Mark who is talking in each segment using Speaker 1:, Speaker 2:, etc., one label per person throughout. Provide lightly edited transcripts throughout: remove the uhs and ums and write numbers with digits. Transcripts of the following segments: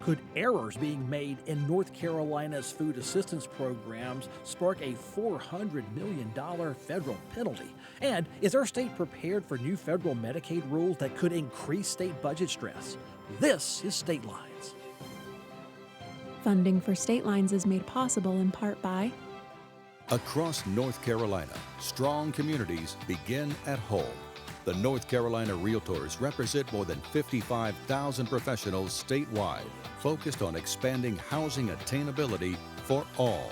Speaker 1: Could errors being made in North Carolina's food assistance programs spark a $400 million federal penalty? And is our state prepared for new federal Medicaid rules that could increase state budget stress? This is State Lines.
Speaker 2: Funding for State Lines is made possible in part by
Speaker 3: Across North Carolina, strong communities begin at home. The North Carolina Realtors represent more than 55,000 professionals statewide, focused on expanding housing attainability for all.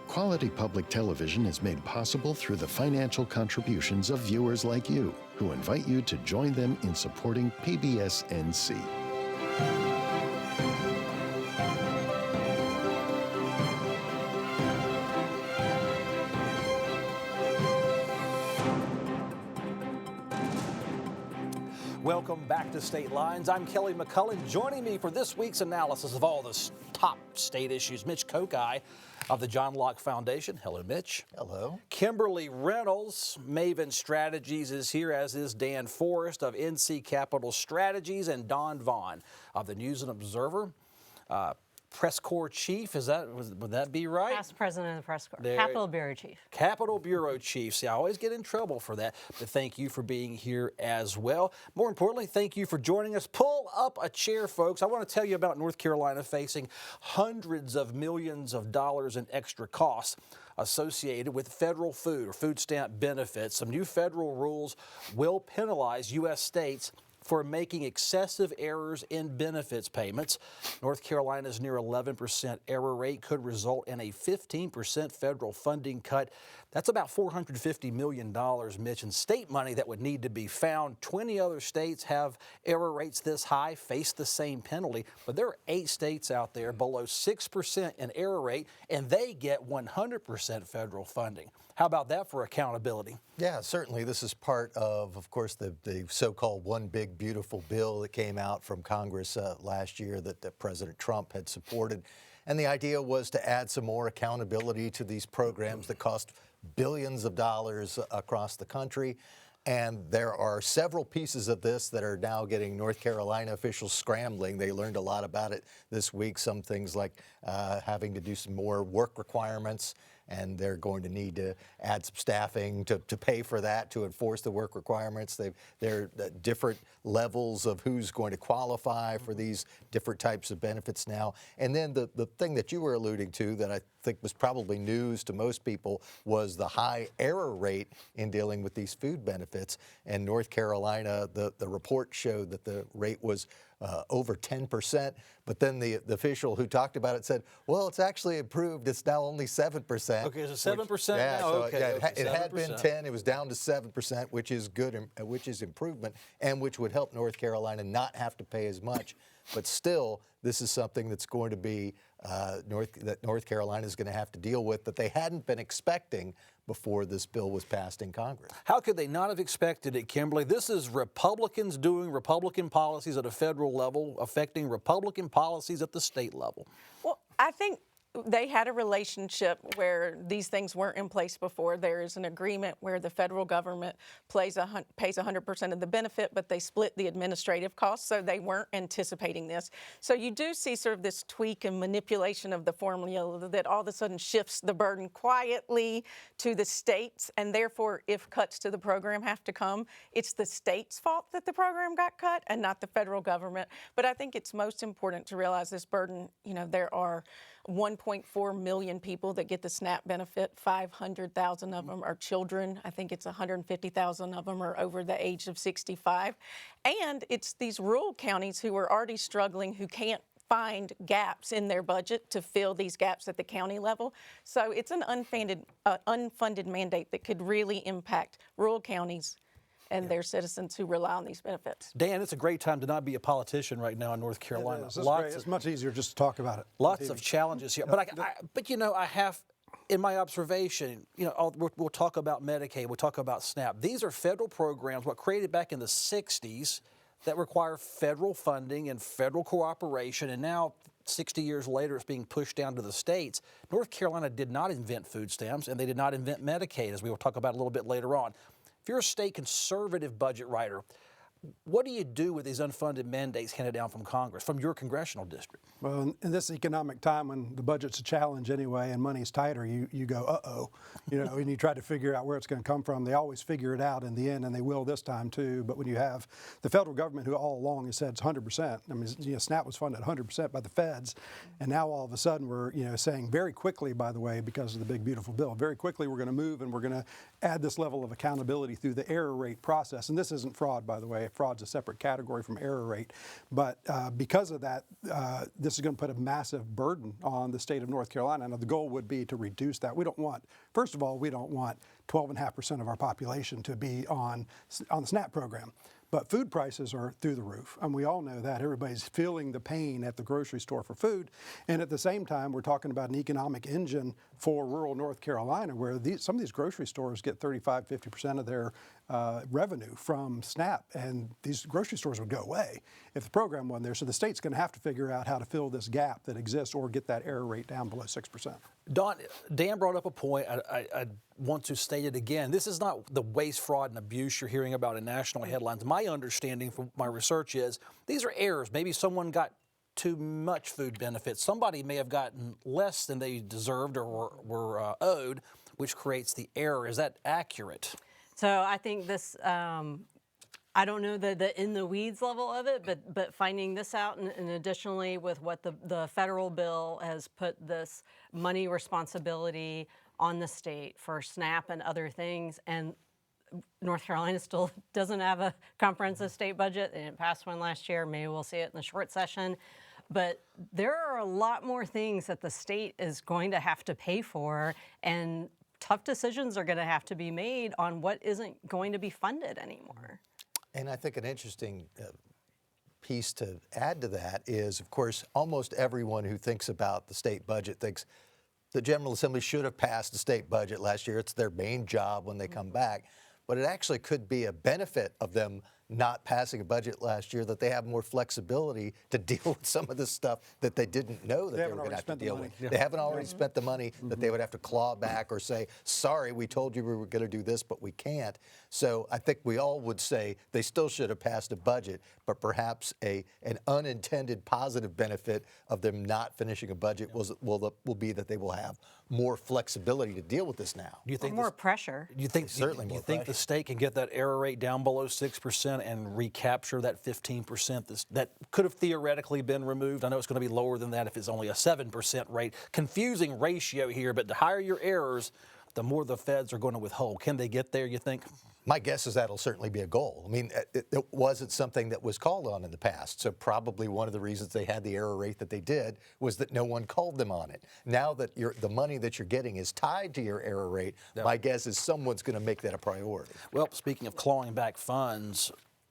Speaker 4: Quality public television is made possible through the financial contributions of viewers like you, who invite you to join them in supporting PBS-NC.
Speaker 1: Welcome back to State Lines. I'm Kelly McCullen. Joining me for this week's analysis of all the top state issues, Mitch Kokai of the Locke Foundation. Hello, Mitch.
Speaker 5: Hello.
Speaker 1: Kimberly Reynolds, Maven Strategies, is here, as is Dan Forrest of NC Capital Strategies, and Dawn Vaughan of the News and Observer. Press Corps Chief, would that be right?
Speaker 6: Past President of the Press Corps. Capitol Bureau Chief.
Speaker 1: Capitol Bureau Chief. See, I always get in trouble for that, but thank you for being here as well. More importantly, thank you for joining us. Pull up a chair, folks. I want to tell you about North Carolina facing hundreds of millions of dollars in extra costs associated with federal food or food stamp benefits. Some new federal rules will penalize U.S. states for making excessive errors in benefits payments. North Carolina's near 11% error rate could result in a 15% federal funding cut. That's about $450 million, Mitch, in state money that would need to be found. 20 other states have error rates this high, face the same penalty, but there are 8 states out there below 6% in error rate, and they get 100% federal funding. How about that for accountability?
Speaker 5: Yeah, certainly. This is part of course, the so-called One Big Beautiful Bill that came out from Congress last year that President Trump had supported. And the idea was to add some more accountability to these programs that cost billions of dollars across the country. And there are several pieces of this that are now getting North Carolina officials scrambling. They learned a lot about it this week. Some things like having to do some more work requirements, and they're going to need to add some staffing to pay for that, to enforce the work requirements. There are different levels of who's going to qualify for these different types of benefits now. And then the thing that you were alluding to that I think was probably news to most people was the high error rate in dealing with these food benefits. And North Carolina, the report showed that the rate was over 10%, but then the official who talked about it said, well, it's actually improved. It's now only 7%.
Speaker 1: Okay, so 7%
Speaker 5: yeah,
Speaker 1: now?
Speaker 5: So,
Speaker 1: okay,
Speaker 5: yeah,
Speaker 1: okay,
Speaker 5: it had been 10, it was down to 7%, which is good, which is improvement, and which would help North Carolina not have to pay as much. But still, this is something that's going to be that North Carolina is going to have to deal with that they hadn't been expecting before this bill was passed in Congress.
Speaker 1: How could they not have expected it, Kimberly? This is Republicans doing Republican policies at a federal level, affecting Republican policies at the state level.
Speaker 7: Well, I think they had a relationship where these things weren't in place before. There is an agreement where the federal government pays 100% of the benefit, but they split the administrative costs, so they weren't anticipating this. So you do see sort of this tweak and manipulation of the formula that all of a sudden shifts the burden quietly to the states, and therefore if cuts to the program have to come, it's the state's fault that the program got cut and not the federal government. But I think it's most important to realize this burden, there are 1.4 million people that get the SNAP benefit. 500,000 of them are children. I think it's 150,000 of them are over the age of 65. And it's these rural counties who are already struggling, who can't find gaps in their budget to fill these gaps at the county level. So it's an unfunded mandate that could really impact rural counties and their citizens who rely on these benefits.
Speaker 1: Dan, it's a great time to not be a politician right now in North Carolina.
Speaker 8: It's much easier just to talk about it.
Speaker 1: Lots of challenges here. But I have, in my observation, we'll talk about Medicaid, we'll talk about SNAP. These are federal programs, created back in the 60s, that require federal funding and federal cooperation, and now 60 years later, it's being pushed down to the states. North Carolina did not invent food stamps, and they did not invent Medicaid, as we will talk about a little bit later on. If you're a state conservative budget writer, What do you do with these unfunded mandates handed down from Congress, from your congressional district?
Speaker 8: Well, in this economic time when the budget's a challenge anyway and money's tighter, you go, uh-oh, and you try to figure out where it's going to come from. They always figure it out in the end, and they will this time too. But when you have the federal government, who all along has said it's 100%, I mean, SNAP was funded 100% by the feds, and now all of a sudden we're, saying very quickly, by the way, because of the big beautiful bill, very quickly we're going to move and we're going to add this level of accountability through the error rate process. And this isn't fraud, by the way. Fraud's a separate category from error rate. But because of that, this is going to put a massive burden on the state of North Carolina. Now, the goal would be to reduce that. We don't want, first of all, we don't want 12.5% of our population to be on the SNAP program. But food prices are through the roof, and we all know that. Everybody's feeling the pain at the grocery store for food. And at the same time, we're talking about an economic engine for rural North Carolina, where some of these grocery stores get 35, 50% of their revenue from SNAP, and these grocery stores would go away if the program wasn't there. So the state's going to have to figure out how to fill this gap that exists or get that error rate down below 6%.
Speaker 1: Dawn, Dan brought up a point. I want to state it again. This is not the waste, fraud, and abuse you're hearing about in national headlines. My understanding from my research is these are errors. Maybe someone got too much food benefits. Somebody may have gotten less than they deserved or were owed, which creates the error. Is that accurate?
Speaker 6: So I think this, I don't know the in the weeds level of it, but finding this out, and additionally with what the federal bill has put this money responsibility on the state for SNAP and other things, and North Carolina still doesn't have a comprehensive state budget. They didn't pass one last year. Maybe we'll see it in the short session. But there are a lot more things that the state is going to have to pay for, and tough decisions are going to have to be made on what isn't going to be funded anymore.
Speaker 5: And I think an interesting piece to add to that is, of course, almost everyone who thinks about the state budget thinks the General Assembly should have passed the state budget last year. It's their main job when they come back. But it actually could be a benefit of them not passing a budget last year, that they have more flexibility to deal with some of the stuff that they didn't know that they were going to have to deal with. Yeah. They haven't already spent the money that they would have to claw back or say, sorry, we told you we were going to do this, but we can't. So I think we all would say they still should have passed a budget, but perhaps an unintended positive benefit of them not finishing a budget will be that they will have more flexibility to deal with this now.
Speaker 1: Do you think
Speaker 6: more pressure?
Speaker 1: Do you think
Speaker 5: certainly more?
Speaker 1: Do you think the state can get that error rate down below 6% and recapture that 15% that could have theoretically been removed? I know it's going to be lower than that if it's only a 7% rate. Confusing ratio here, but the higher your errors, the more the feds are going to withhold. Can they get there, you think?
Speaker 5: My guess is that'll certainly be a goal. I mean, it wasn't something that was called on in the past. So probably one of the reasons they had the error rate that they did was that no one called them on it. Now that the money that you're getting is tied to your error rate, my guess is someone's going to make that a priority.
Speaker 1: Well, speaking of clawing back funds,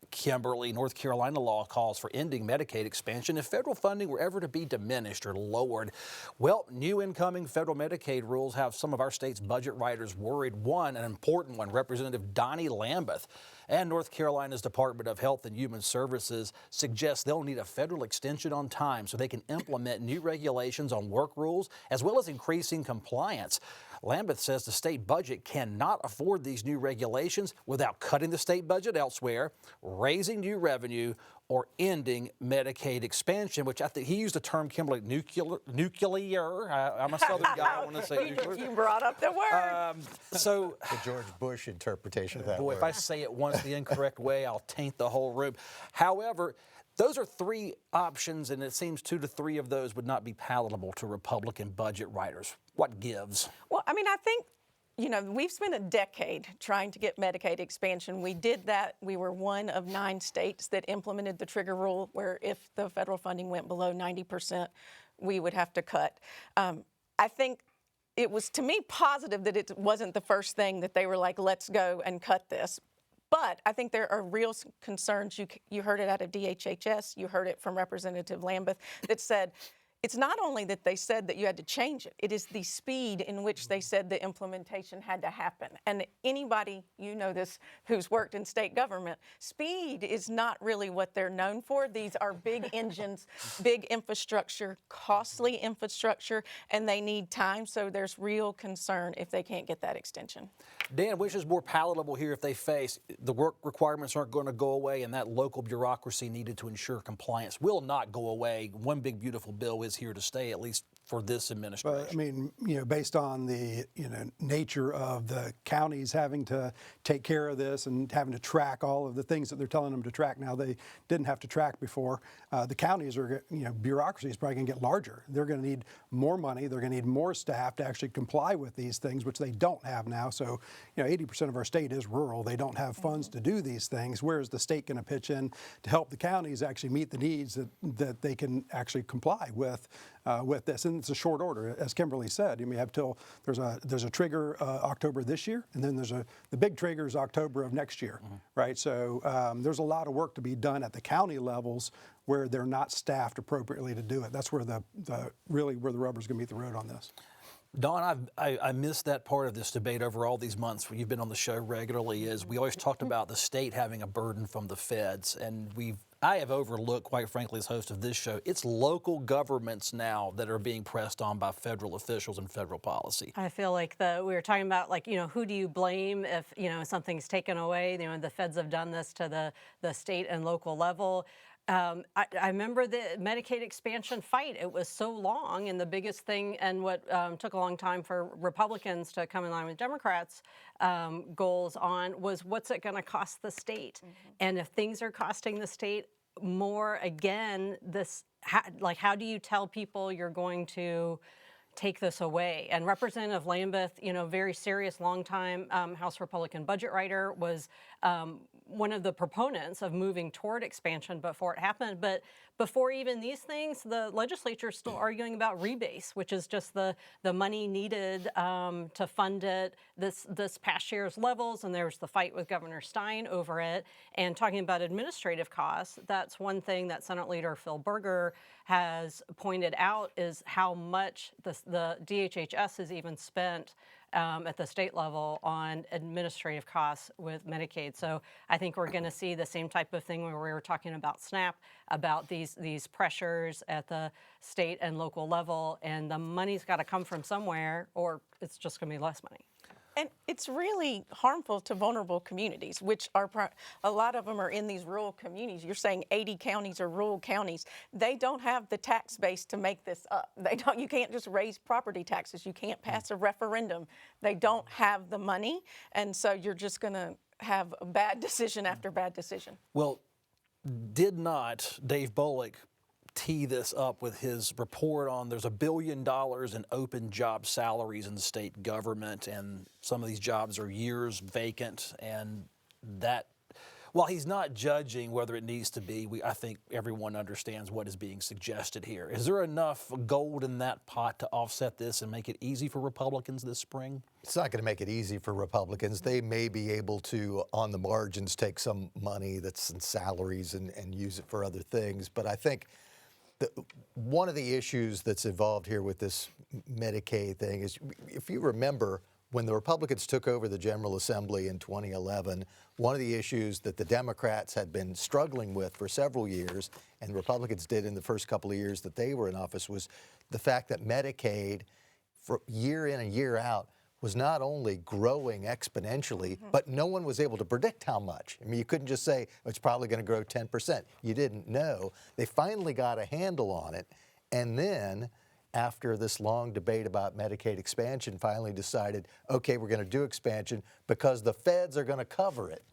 Speaker 1: Kimberly, North Carolina law calls for ending Medicaid expansion if federal funding were ever to be diminished or lowered. Well, new incoming federal Medicaid rules have some of our state's budget writers worried. One, an important one, Representative Donnie Lambeth and North Carolina's Department of Health and Human Services suggests they'll need a federal extension on time so they can implement new regulations on work rules as well as increasing compliance. Lambeth says the state budget cannot afford these new regulations without cutting the state budget elsewhere, raising new revenue, or ending Medicaid expansion, which I think he used the term, Kimberly, nuclear. I'm a Southern guy. I want to say nuclear.
Speaker 7: You brought up the word.
Speaker 5: The George Bush interpretation of that
Speaker 1: boy,
Speaker 5: word.
Speaker 1: If I say it once the incorrect way, I'll taint the whole room. However, those are three options, and it seems 2 to 3 of those would not be palatable to Republican budget writers. What gives?
Speaker 7: Well, I mean, I think, we've spent a decade trying to get Medicaid expansion. We did that. We were one of 9 states that implemented the trigger rule, where if the federal funding went below 90%, we would have to cut. I think it was, to me, positive that it wasn't the first thing that they were like, let's go and cut this. But I think there are real concerns. You heard it out of DHHS. You heard it from Representative Lambeth that said, it's not only that they said that you had to change it, it is the speed in which they said the implementation had to happen. And anybody, you know this, who's worked in state government, speed is not really what they're known for. These are big engines, big infrastructure, costly infrastructure, and they need time, so there's real concern if they can't get that extension.
Speaker 1: Dan, which is more palatable here if they face the work requirements aren't going to go away and that local bureaucracy needed to ensure compliance will not go away. One big beautiful bill is here to stay, at least for this administration.
Speaker 8: But I mean, based on the nature of the counties having to take care of this and having to track all of the things that they're telling them to track now, they didn't have to track before. The counties are, bureaucracy is probably going to get larger. They're going to need more money. They're going to need more staff to actually comply with these things, which they don't have now. So, 80% of our state is rural. They don't have funds to do these things. Where is the state going to pitch in to help the counties actually meet the needs that they can actually comply with this? And it's a short order, as Kimberly said. You have till there's a trigger October this year, and then the big trigger is October of next year, right? So there's a lot of work to be done at the county levels where they're not staffed appropriately to do it. That's where really where the rubber's going to meet the road on this.
Speaker 1: Dawn, I missed that part of this debate over all these months when you've been on the show regularly. Is we always talked about the state having a burden from the feds, and I have overlooked, quite frankly, as host of this show, it's local governments now that are being pressed on by federal officials and federal policy.
Speaker 6: I feel like we were talking about, who do you blame if, something's taken away? The feds have done this to the state and local level. I remember the Medicaid expansion fight. It was so long, and the biggest thing, and what took a long time for Republicans to come in line with Democrats' goals on, was what's it going to cost the state? And if things are costing the state more, again, how do you tell people you're going to take this away? And Representative Lambeth, very serious, longtime House Republican budget writer, was one of the proponents of moving toward expansion before it happened. But before even these things, the legislature is still arguing about rebase, which is just the money needed to fund it this past year's levels. And there's the fight with Governor Stein over it. And talking about administrative costs, that's one thing that Senate Leader Phil Berger has pointed out, is how much the DHHS has even spent at the state level on administrative costs with Medicaid. So I think we're going to see the same type of thing where we were talking about SNAP, about these pressures at the state and local level, and the money's got to come from somewhere, or it's just going to be less money.
Speaker 7: And it's really harmful to vulnerable communities, which are a lot of them are in these rural communities. You're saying 80 counties are rural counties. They don't have the tax base to make this up. You can't just raise property taxes. You can't pass a referendum. They don't have the money, and so you're just going to have a bad decision after bad decision.
Speaker 1: Well, did not Dave Bullock tee this up with his report on there's $1 billion in open job salaries in the state government, and some of these jobs are years vacant, and that, while he's not judging whether it needs to be, I think everyone understands what is being suggested here. Is there enough gold in that pot to offset this and make it easy for Republicans this spring?
Speaker 5: It's not going to make it easy for Republicans. They may be able to, on the margins, take some money that's in salaries and use it for other things, but I think one of the issues that's involved here with this Medicaid thing is, if you remember, when the Republicans took over the General Assembly in 2011, one of the issues that the Democrats had been struggling with for several years, and Republicans did in the first couple of years that they were in office, was the fact that Medicaid, for year in and year out, was not only growing exponentially, but no one was able to predict how much. I mean, you couldn't just say, it's probably going to grow 10%. You didn't know. They finally got a handle on it, and then after this long debate about Medicaid expansion, finally decided, okay, we're going to do expansion because the feds are going to cover it.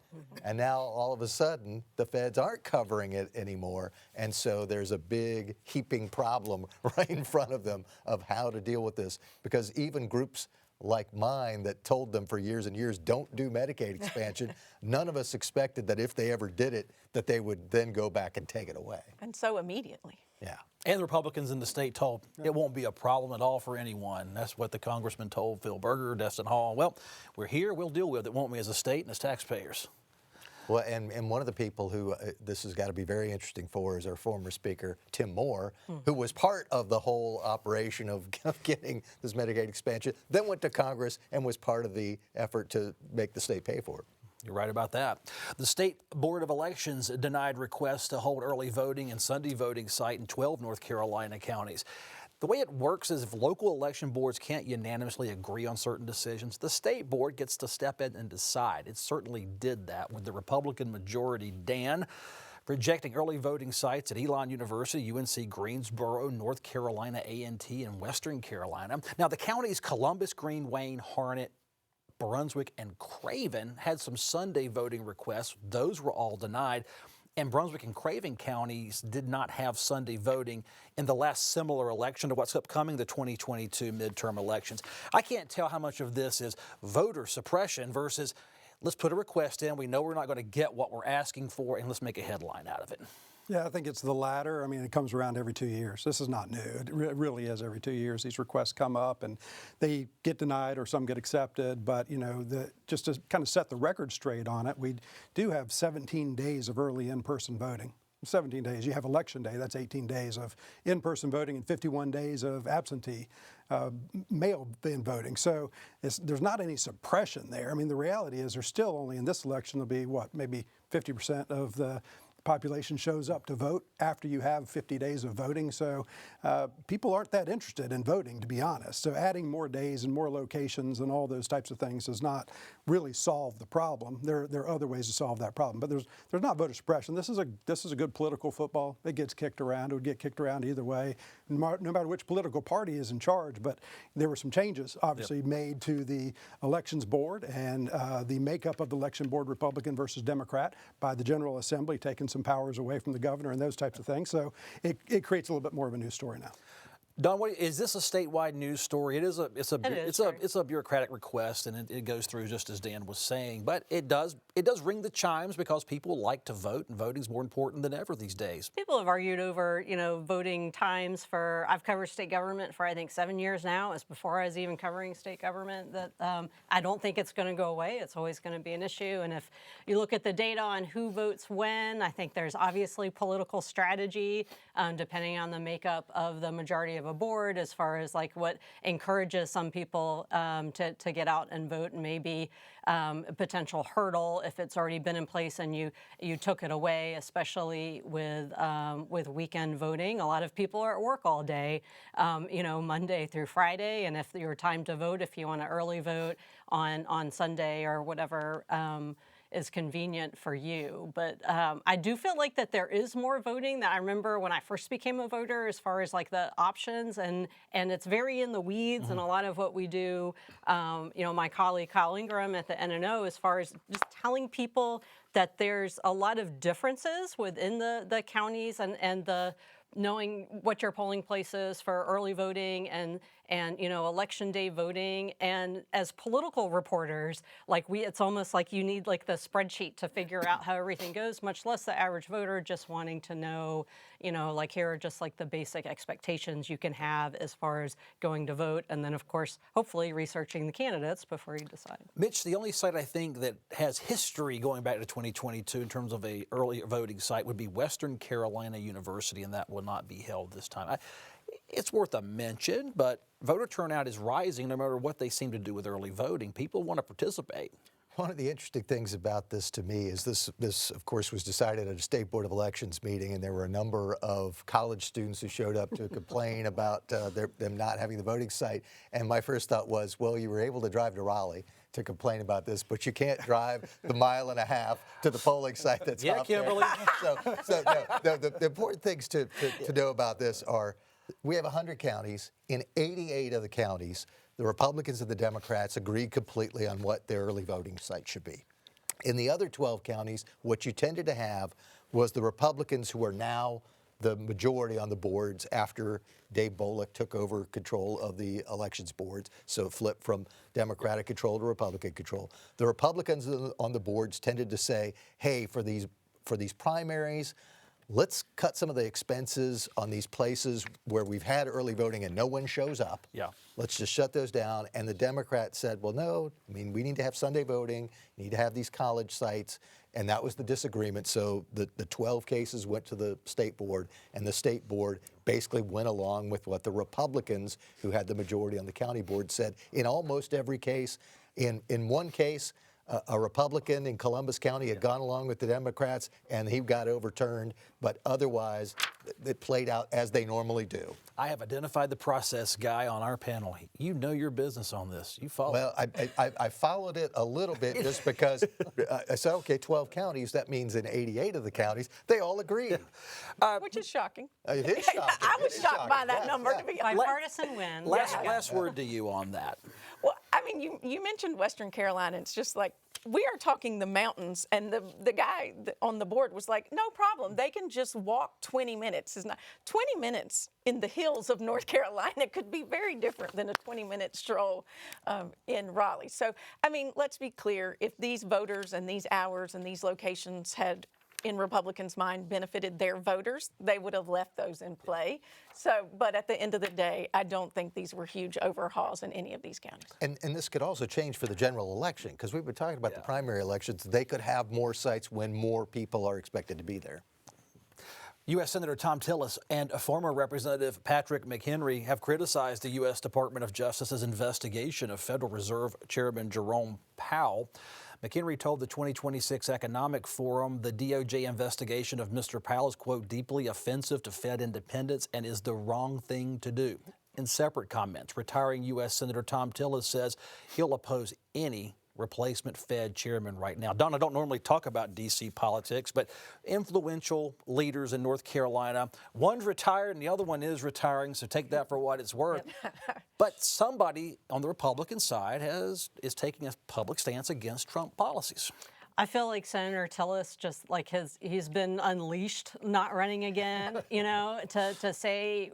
Speaker 5: And now all of a sudden, the feds aren't covering it anymore, and so there's a big heaping problem right in front of them of how to deal with this, because even groups like mine that told them for years and years, don't do Medicaid expansion, none of us expected that if they ever did it, that they would then go back and take it away.
Speaker 7: And so immediately.
Speaker 5: Yeah.
Speaker 1: And the Republicans in the state told it won't be a problem at all for anyone. That's what the congressman told Phil Berger, Destin Hall. Well, we're here, we'll deal with it, won't we, as a state and as taxpayers?
Speaker 5: Well, and one of the people who this has got to be very interesting for is our former speaker, Tim Moore, who was part of the whole operation of getting this Medicaid expansion, then went to Congress and was part of the effort to make the state pay for it.
Speaker 1: You're right about that. The State Board of Elections denied requests to hold early voting and Sunday voting site in 12 North Carolina counties. The way it works is if local election boards can't unanimously agree on certain decisions, the state board gets to step in and decide. It certainly did that with the Republican majority, Dan, rejecting early voting sites at Elon University, UNC Greensboro, North Carolina A&T, and Western Carolina. Now, the counties Columbus, Green, Wayne, Harnett, Brunswick, and Craven had some Sunday voting requests. Those were all denied. And Brunswick and Craven counties did not have Sunday voting in the last similar election to what's upcoming, the 2022 midterm elections. I can't tell how much of this is voter suppression versus let's put a request in. We know we're not going to get what we're asking for, and let's make a headline out of it.
Speaker 8: Yeah, I think it's the latter. I mean, it comes around every 2 years. This is not new. It really is every 2 years. These requests come up and they get denied or some get accepted. But, you know, just to kind of set the record straight on it, we do have 17 days of early in-person voting. 17 days. You have election day. That's 18 days of in-person voting and 51 days of absentee mail-in voting. So there's not any suppression there. I mean, the reality is there's still only in this election, there'll be, what, maybe 50% of the population shows up to vote after you have 50 days of voting. So people aren't that interested in voting, to be honest. So adding more days and more locations and all those types of things does not really solve the problem. There are other ways to solve that problem, but there's not voter suppression. This is a good political football. It gets kicked around. It would get kicked around either way, no matter which political party is in charge. But there were some changes, obviously, made to the elections board and the makeup of the election board, Republican versus Democrat, by the General Assembly, taking some powers away from the governor and those types of things. So it creates a little bit more of a news story now.
Speaker 1: Don, is this a statewide news story? It's a bureaucratic request, and it goes through just as Dan was saying. But it does ring the chimes because people like to vote, and voting's more important than ever these days.
Speaker 6: People have argued over, voting times for. I've covered state government for I think 7 years now. It's before I was even covering state government. That I don't think it's going to go away. It's always going to be an issue. And if you look at the data on who votes when, I think there's obviously political strategy depending on the makeup of the majority of a board as far as like what encourages some people to get out and vote, and maybe a potential hurdle if it's already been in place and you took it away, especially with weekend voting. A lot of people are at work all day, Monday through Friday, and if your time to vote, if you want to early vote on Sunday or whatever is convenient for you. But I do feel like that there is more voting that I remember when I first became a voter as far as like the options, and it's very in the weeds. And a lot of what we do, my colleague Kyle Ingram at the NNO, as far as just telling people that there's a lot of differences within the counties and the knowing what your polling place is for early voting and election day voting. And as political reporters, it's almost like you need like the spreadsheet to figure out how everything goes, much less the average voter just wanting to know, here are just like the basic expectations you can have as far as going to vote. And then of course, hopefully researching the candidates before you decide.
Speaker 1: Mitch, the only site I think that has history going back to 2022 in terms of a early voting site would be Western Carolina University, and that will not be held this time. It's worth a mention, but voter turnout is rising no matter what they seem to do with early voting. People want to participate.
Speaker 5: One of the interesting things about this to me is this of course, was decided at a State Board of Elections meeting, and there were a number of college students who showed up to complain about them not having the voting site. And my first thought was, well, you were able to drive to Raleigh to complain about this, but you can't drive the 1.5 miles to the polling site that's
Speaker 1: yeah, Kimberly.
Speaker 5: The important things to know about this are we have 100 counties. In 88 of the counties, the Republicans and the Democrats agreed completely on what their early voting site should be. In the other 12 counties, what you tended to have was the Republicans, who are now the majority on the boards after Dave Bolek took over control of the elections boards, so it flipped from Democratic control to Republican control. The Republicans on the boards tended to say, hey, for these primaries, let's cut some of the expenses on these places where we've had early voting and no one shows up.
Speaker 1: Yeah.
Speaker 5: Let's just shut those down. And the Democrats said, well, no, I mean, we need to have Sunday voting, need to have these college sites. And that was the disagreement. So the 12 cases went to the state board, and the state board basically went along with what the Republicans, who had the majority on the county board, said in almost every case. In one case, a Republican in Columbus County had gone along with the Democrats, and he got overturned. But otherwise, it played out as they normally do.
Speaker 1: I have identified the process guy on our panel. You know your business on this. You follow.
Speaker 5: Well, I followed it a little bit just because I said, okay, 12 counties. That means in 88 of the counties, they all agreed.
Speaker 7: Which is shocking.
Speaker 5: It is shocking.
Speaker 7: I was
Speaker 5: It is
Speaker 7: shocked
Speaker 5: shocking.
Speaker 7: by that
Speaker 5: Yeah,
Speaker 7: number,
Speaker 5: yeah.
Speaker 7: to be honest.
Speaker 6: Bipartisan win.
Speaker 1: Last word to you on that.
Speaker 7: Well, I mean, you mentioned Western Carolina. It's just like, we are talking the mountains, and the guy on the board was like, no problem. They can just walk 20 minutes. It's not 20 minutes in the hills of North Carolina could be very different than a 20-minute stroll in Raleigh. So, I mean, let's be clear. If these voters and these hours and these locations had, in Republicans' mind, benefited their voters, they would have left those in play. So, but at the end of the day, I don't think these were huge overhauls in any of these counties.
Speaker 5: And this could also change for the general election, because we've been talking about the primary elections. They could have more sites when more people are expected to be there.
Speaker 1: U.S. Senator Tom Tillis and former Representative Patrick McHenry have criticized the U.S. Department of Justice's investigation of Federal Reserve Chairman Jerome Powell. McHenry told the 2026 Economic Forum the DOJ investigation of Mr. Powell is, quote, deeply offensive to Fed independence and is the wrong thing to do. In separate comments, retiring U.S. Senator Tom Tillis says he'll oppose any replacement Fed chairman right now. Don, I don't normally talk about D.C. politics, but influential leaders in North Carolina, one's retired and the other one is retiring, so take that for what it's worth. But somebody on the Republican side is taking a public stance against Trump policies.
Speaker 6: I feel like Senator Tillis just like he's been unleashed, not running again, you know, to say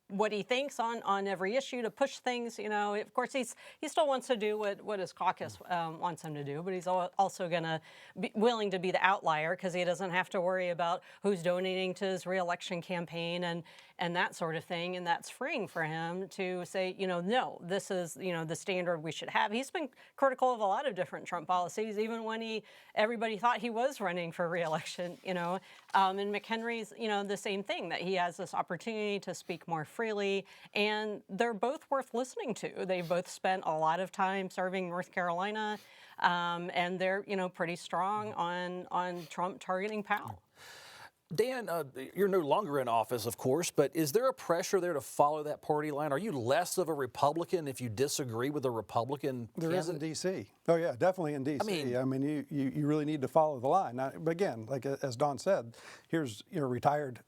Speaker 6: what he thinks on every issue, to push things. You know, of course, he still wants to do what his caucus wants him to do, but he's also going to be willing to be the outlier because he doesn't have to worry about who's donating to his reelection campaign and that sort of thing. And that's freeing for him to say, you know, no, this is, you know, the standard we should have. He's been critical of a lot of different Trump policies, even when everybody thought he was running for reelection, you know. And McHenry's, you know, the same thing, that he has this opportunity to speak more freely, and they're both worth listening to. They've both spent a lot of time serving North Carolina, and they're, you know, pretty strong on Trump targeting Powell.
Speaker 1: Dan, you're no longer in office, of course, but is there a pressure there to follow that party line? Are you less of a Republican if you disagree with a Republican
Speaker 8: There is in
Speaker 1: candidate?
Speaker 8: D.C. Oh, yeah, definitely in D.C. I mean, you really need to follow the line. Now, but again, like as Dawn said, here's a retired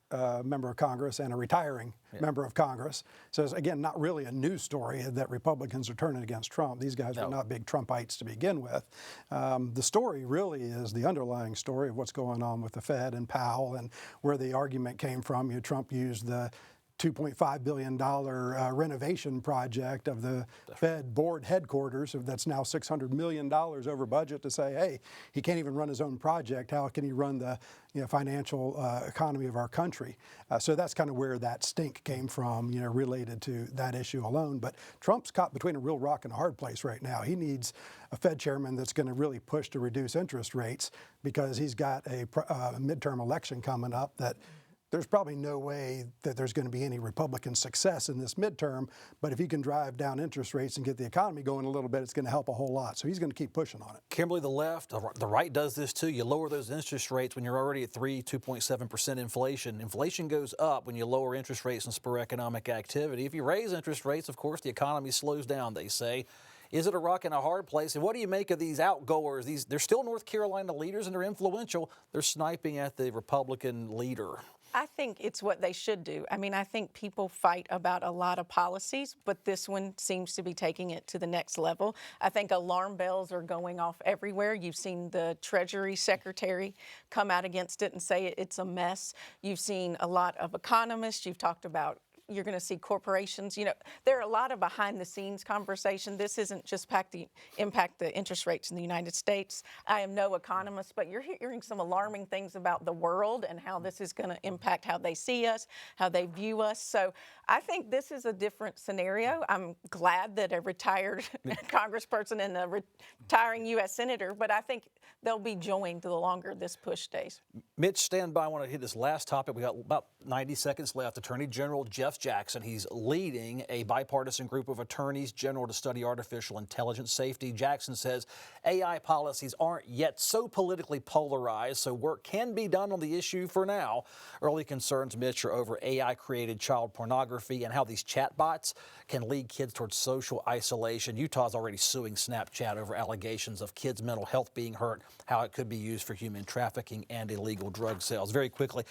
Speaker 8: member of Congress and a retiring member of Congress. So it's, again, not really a news story that Republicans are turning against Trump. These guys were not big Trumpites to begin with. The story really is the underlying story of what's going on with the Fed and Powell and where the argument came from. You know, Trump used the $2.5 billion renovation project of the Fed board headquarters that's now $600 million over budget to say, hey, he can't even run his own project. How can he run the financial economy of our country? So that's kind of where that stink came from, you know, related to that issue alone. But Trump's caught between a real rock and a hard place right now. He needs a Fed chairman that's going to really push to reduce interest rates because he's got a midterm election coming up that there's probably no way that there's going to be any Republican success in this midterm, but if he can drive down interest rates and get the economy going a little bit, it's going to help a whole lot. So he's going to keep pushing on it.
Speaker 1: Kimberly, the left, the right does this too. You lower those interest rates when you're already at 2.7% inflation. Inflation goes up when you lower interest rates and spur economic activity. If you raise interest rates, of course, the economy slows down, they say. Is it a rock and a hard place? And what do you make of these outgoers? They're still North Carolina leaders and they're influential. They're sniping at the Republican leader.
Speaker 7: I think it's what they should do. I mean, I think people fight about a lot of policies, but this one seems to be taking it to the next level. I think alarm bells are going off everywhere. You've seen the Treasury Secretary come out against it and say it's a mess. You've seen a lot of economists. You've talked about you're going to see corporations. There are a lot of behind-the-scenes conversation. This isn't just impact the interest rates in the United States. I am no economist, but you're hearing some alarming things about the world and how this is going to impact how they see us, how they view us. So I think this is a different scenario. I'm glad that a retired congressperson and a retiring U.S. senator, but I think they'll be joined the longer this push stays.
Speaker 1: Mitch, stand by. I want to hit this last topic. We got about 90 seconds left. Attorney General Jeff Jackson, he's leading a bipartisan group of attorneys general to study artificial intelligence safety. Jackson says AI policies aren't yet so politically polarized, so work can be done on the issue for now. Early concerns, Mitch, are over AI-created child pornography and how these chatbots can lead kids towards social isolation. Utah's already suing Snapchat over allegations of kids' mental health being hurt, how it could be used for human trafficking and illegal drug sales. Very quickly,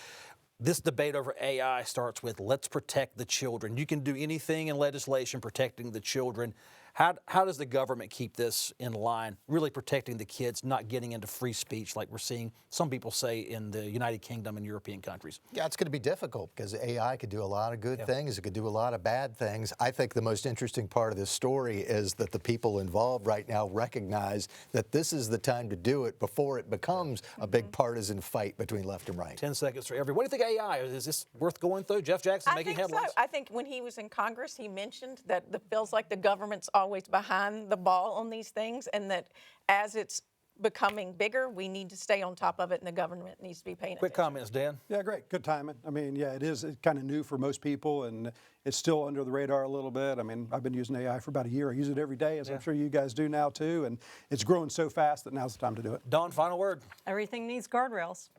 Speaker 1: this debate over AI starts with let's protect the children. You can do anything in legislation protecting the children. How does the government keep this in line, really protecting the kids, not getting into free speech like we're seeing some people say in the United Kingdom and European countries?
Speaker 5: Yeah, it's going to be difficult because AI could do a lot of good things. It could do a lot of bad things. I think the most interesting part of this story is that the people involved right now recognize that this is the time to do it before it becomes a big partisan fight between left and right.
Speaker 1: 10 seconds for everyone. What do you think AI is? Is this worth going through? Jeff Jackson making headlines?
Speaker 7: So. I think when he was in Congress, he mentioned that it feels like the government's always behind the ball on these things, and that as it's becoming bigger, we need to stay on top of it, and the government needs to be paying
Speaker 1: Quick
Speaker 7: attention.
Speaker 1: comments, Dan.
Speaker 8: Yeah, great. Good timing. I mean, yeah, it's kind of new for most people, and it's still under the radar a little bit. I mean, I've been using AI for about a year. I use it every day, as I'm sure you guys do now, too, and it's growing so fast that now's the time to do it.
Speaker 1: Dawn, final word.
Speaker 6: Everything needs guardrails.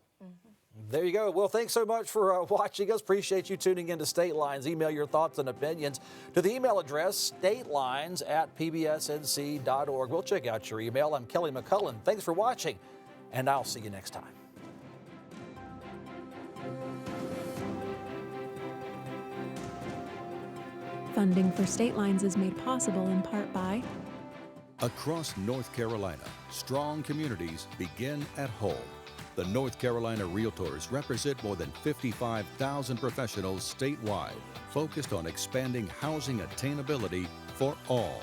Speaker 1: There you go. Well, thanks so much for watching us. Appreciate you tuning into State Lines. Email your thoughts and opinions to the email address statelines@pbsnc.org. We'll check out your email. I'm Kelly McCullen. Thanks for watching, and I'll see you next time.
Speaker 2: Funding for State Lines is made possible in part by
Speaker 3: Across North Carolina, strong communities begin at home. The North Carolina Realtors represent more than 55,000 professionals statewide, focused on expanding housing attainability for all.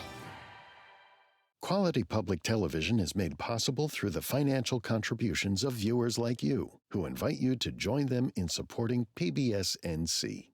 Speaker 4: Quality public television is made possible through the financial contributions of viewers like you, who invite you to join them in supporting PBS NC.